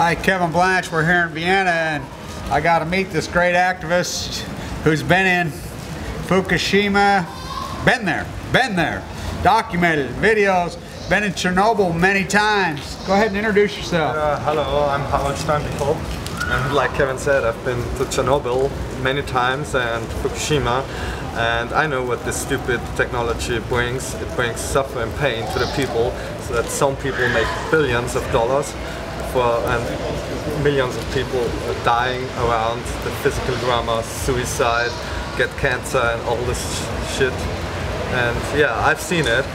Hi, Kevin Blanch. We're here in Vienna, and I got to meet this great activist who's been in Fukushima, been there, documented videos, been in Chernobyl many times. Go ahead and introduce yourself. Hello, I'm Howard Before. And like Kevin said, I've been to Chernobyl many times and Fukushima, and I know what this stupid technology brings. It brings suffering and pain to the people, so that some people make billions of dollars and millions of people dying around the physical drama, suicide, get cancer and all this shit. And yeah, I've seen it.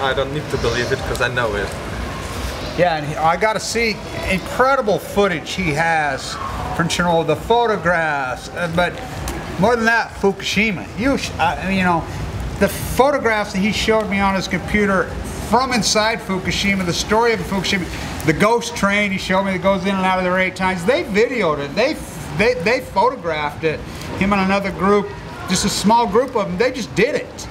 I don't need to believe it because I know it. Yeah, and I got to see incredible footage he has from Chernobyl, the photographs, but more than that, Fukushima. You know, the photographs that he showed me on his computer from inside Fukushima, the story of Fukushima, the ghost train he showed me that goes in and out of there 8 times. They videoed it. They photographed it. Him and another group, just a small group of them. They just did it,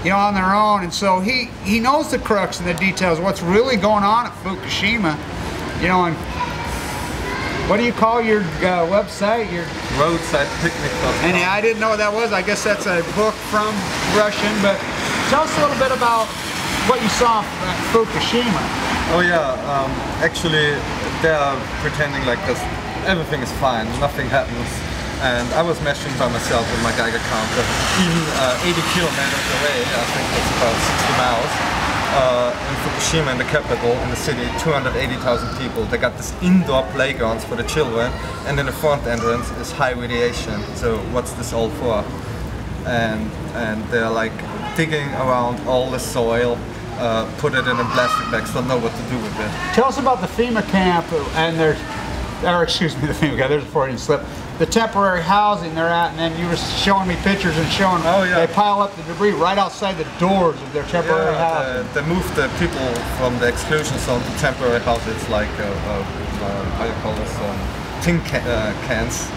you know, on their own. And so he knows the crux and the details, what's really going on at Fukushima, you know. And what do you call your website? Your roadside picnic. And I didn't know what that was. I guess that's a book from Russian. But tell us a little bit about what you saw at Fukushima. Oh yeah, actually they are pretending like this. Everything is fine, nothing happens. And I was measuring by myself with my Geiger counter, even 80 kilometers away, I think that's about 60 miles, in Fukushima, in the capital, in the city, 280,000 people. They got this indoor playgrounds for the children, and in the front entrance is high radiation. So what's this all for? And they're like digging around all the soil, put it in a plastic bags, don't know what to do with it. Tell us about the FEMA camp, and the FEMA camp, there's a Freudian slip. The temporary housing they're at, and then you were showing me pictures and showing they pile up the debris right outside the doors of their temporary housing. They moved the people from the exclusion zone to temporary houses, like how you call this, tin cans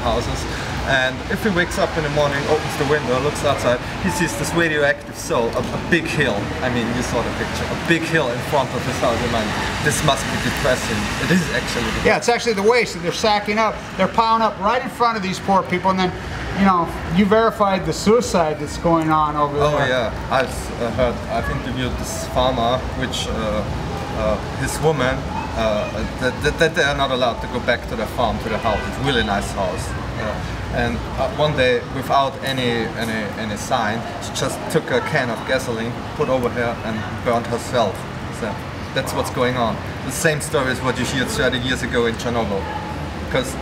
houses. And if he wakes up in the morning, opens the window, looks outside, he sees this radioactive soil, a big hill. I mean, you saw the picture, a big hill in front of his house. I mean, this must be depressing. It is actually depressing. Yeah, it's actually the waste, and they're sacking up. They're piling up right in front of these poor people, and then, you know, you verified the suicide that's going on over there. Oh yeah, I've interviewed this farmer, which his woman, that they are not allowed to go back to their farm, to their house. It's a really nice house. And one day, without any sign, she just took a can of gasoline, put over her, and burned herself. So that's what's going on. The same story is what you heard 30 years ago in Chernobyl. Because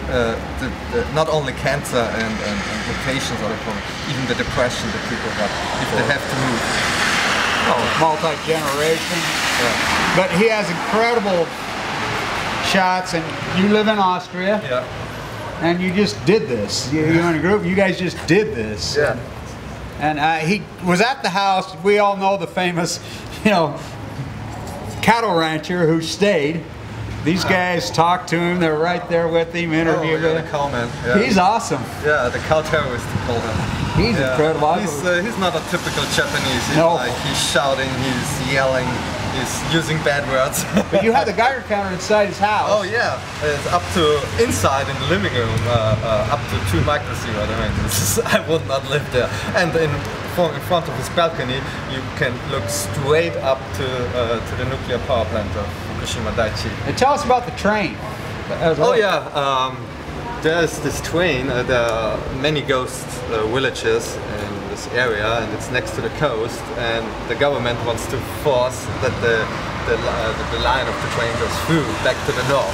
not only cancer and mutations are the problem, even the depression that people have if they have to move. Oh, multi-generation. Yeah. But he has incredible shots, and you live in Austria. Yeah. And you just did this. You and a group, you guys just did this. Yeah. And he was at the house. We all know the famous, you know, cattle rancher who stayed. These guys talked to him. They're right there with him, interviewed him. The cowman. Yeah. He's awesome. Yeah, the cow terrorist, we call him. He's incredible. He's not a typical Japanese. He's like, he's shouting, he's yelling. He's using bad words. But you had the Geiger counter inside his house. Oh yeah, it's up to inside in the living room, up to 2 microsieverts. I mean, I would not live there. And in front of his balcony, you can look straight up to the nuclear power plant of Fukushima Daiichi. And tell us about the train. Oh yeah, there's this train. There are many ghost villages in this area, and it's next to the coast, and the government wants to force that the line of the train goes through back to the north,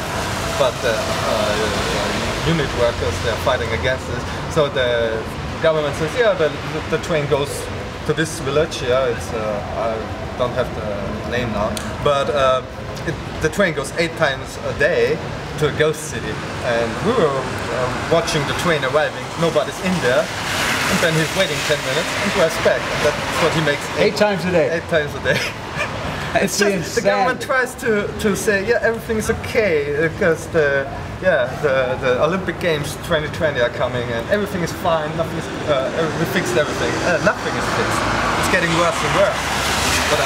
but the unit workers, they're fighting against this. So the government says, yeah, the train goes to this village. Yeah, it's I don't have the name now, but the train goes 8 times a day to a ghost city, and we were watching the train arriving. Nobody's in there. And then he's waiting 10 minutes and drives back, and that's what he makes 8 times a day. 8 times a day. It's just, the government tries to say, yeah, everything's okay because the Olympic Games 2020 are coming and everything is fine. Nothing is, we fixed everything. Nothing is fixed. It's getting worse and worse. But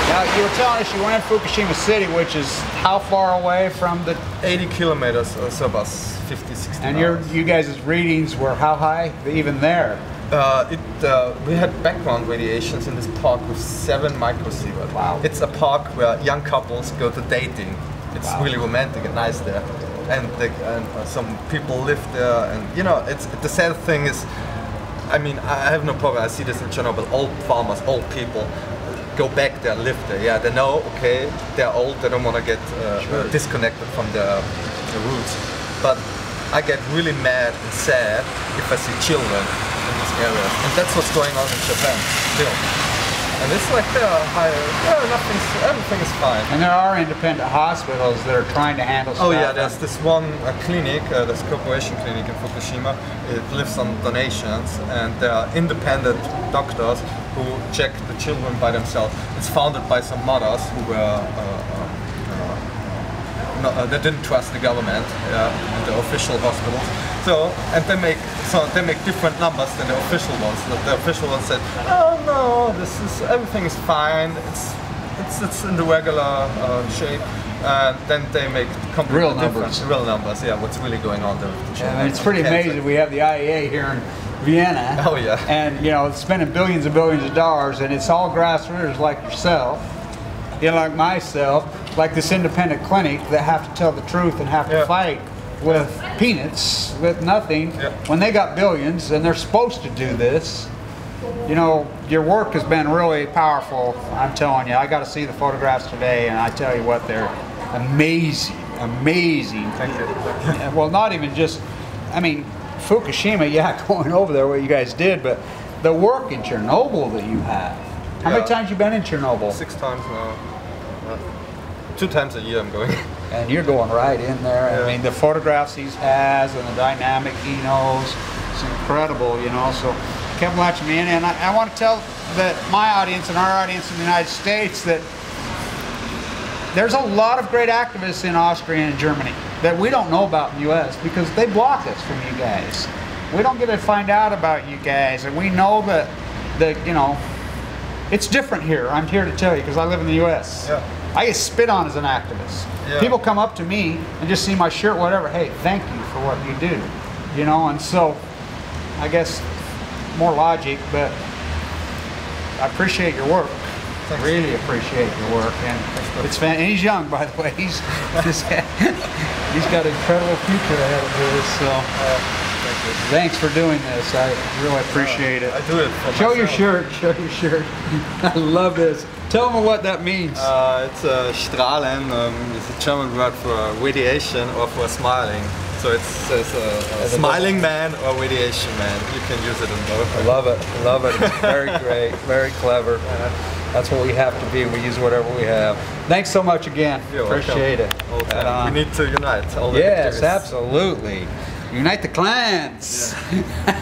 Now, you were telling us you went in Fukushima City, which is how far away from the... 80 kilometers, so about 50, 60 And miles. you guys' readings were how high, even there? We had background radiations in this park with 7 microsieverts. Wow. It's a park where young couples go to dating. It's Wow. really romantic and nice there. And some people live there, and you know, it's the sad thing is, I mean, I have no problem. I see this in Chernobyl. Old farmers, old people go back there, live there. Yeah, they know, okay, they're old. They don't want to get disconnected from the roots. But I get really mad and sad if I see children in these areas, and that's what's going on in Japan still. And it's like everything is fine. And there are independent hospitals that are trying to handle stuff. Oh yeah, there's this one clinic, this corporation clinic in Fukushima. It lives on donations, and there are independent doctors who check the children by themselves. It's founded by some mothers who were they didn't trust the government and the official hospitals. So they make different numbers than the official ones. The official ones said, oh no, everything is fine. It's in the regular shape. And then they make completely Real numbers. Real numbers. Yeah, what's really going on there? With the Yeah, I mean, it's pretty amazing. We have the IAEA here in Vienna. Oh yeah. And you know, it's spending billions and billions of dollars, and it's all grassroots like yourself, you know, like myself, like this independent clinic that have to tell the truth and have to fight with peanuts, with nothing, when they got billions and they're supposed to do this. You know, your work has been really powerful. I'm telling you, I got to see the photographs today, and I tell you what, they're amazing, amazing. Thank you. Well, not even just, I mean, Fukushima, yeah, going over there, what you guys did, but the work in Chernobyl that you have. How many times you been in Chernobyl? 6 times now. 2 times a year I'm going. And you're going right in there. Yeah. I mean, the photographs he has and the dynamic he knows, it's incredible, you know. So, Kevin Blanch, and I want to tell that my audience and our audience in the United States that there's a lot of great activists in Austria and Germany that we don't know about in the U.S. because they block us from you guys. We don't get to find out about you guys, and we know that you know, it's different here. I'm here to tell you because I live in the U.S. Yeah. I get spit on as an activist. Yeah. People come up to me and just see my shirt, whatever. Hey, thank you for what you do. You know, and so I guess more logic, but I appreciate your work. Thanks. Really appreciate your work, and it's and he's young, by the way. He's got an incredible future ahead of his. So. Thanks for doing this. I really appreciate it. I do it for Show myself. your shirt. Show your shirt. I love this. Tell them what that means. It's Strahlen. It's a German word for radiation or for smiling. So it's a smiling man or radiation man. You can use it in both. I love it. I love it. It's very great. Very clever. That's what we have to be. We use whatever we have. Thanks so much again. You're Appreciate welcome. it. All time. We need to unite. All the Yes, activists. absolutely. Unite the clans. Yeah.